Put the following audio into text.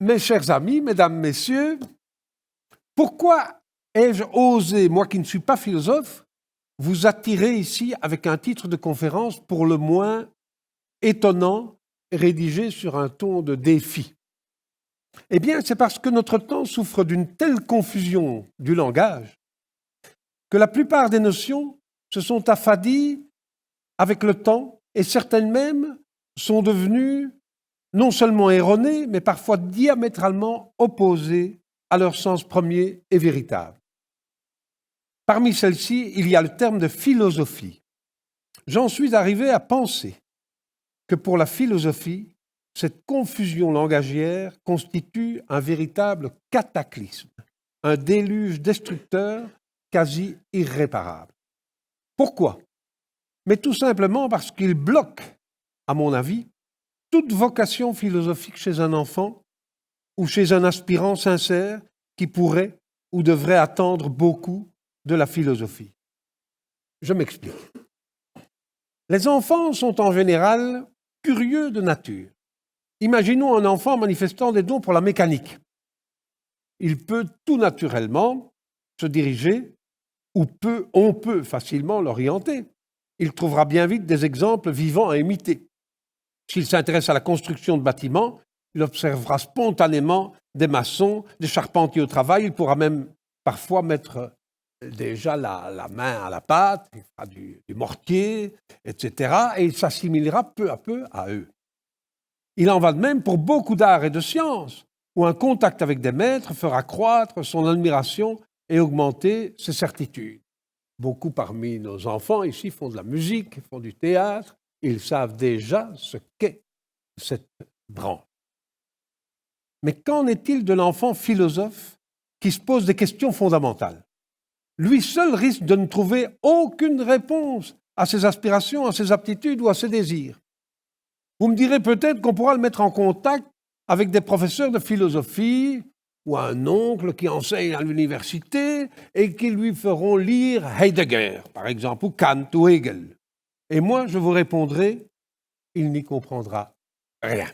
Mes chers amis, mesdames, messieurs, pourquoi ai-je osé, moi qui ne suis pas philosophe, vous attirer ici avec un titre de conférence pour le moins étonnant, rédigé sur un ton de défi? Eh bien, c'est parce que notre temps souffre d'une telle confusion du langage que la plupart des notions se sont affadies avec le temps et certaines même sont devenues non seulement erronées, mais parfois diamétralement opposées à leur sens premier et véritable. Parmi celles-ci, il y a le terme de philosophie. J'en suis arrivé à penser que pour la philosophie, cette confusion langagière constitue un véritable cataclysme, un déluge destructeur quasi irréparable. Pourquoi? Mais tout simplement parce qu'il bloque, à mon avis, toute vocation philosophique chez un enfant ou chez un aspirant sincère qui pourrait ou devrait attendre beaucoup de la philosophie. Je m'explique. Les enfants sont en général curieux de nature. Imaginons un enfant manifestant des dons pour la mécanique. Il peut tout naturellement se diriger ou on peut facilement l'orienter. Il trouvera bien vite des exemples vivants à imiter. S'il s'intéresse à la construction de bâtiments, il observera spontanément des maçons, des charpentiers au travail. Il pourra même parfois mettre déjà la main à la pâte, il fera du mortier, etc. Et il s'assimilera peu à peu à eux. Il en va de même pour beaucoup d'arts et de sciences, où un contact avec des maîtres fera croître son admiration et augmenter ses certitudes. Beaucoup parmi nos enfants ici font de la musique, font du théâtre, ils savent déjà ce qu'est cette branche. Mais qu'en est-il de l'enfant philosophe qui se pose des questions fondamentales? Lui seul risque de ne trouver aucune réponse à ses aspirations, à ses aptitudes ou à ses désirs. Vous me direz peut-être qu'on pourra le mettre en contact avec des professeurs de philosophie ou un oncle qui enseigne à l'université et qui lui feront lire Heidegger, par exemple, ou Kant ou Hegel. Et moi, je vous répondrai, il n'y comprendra rien.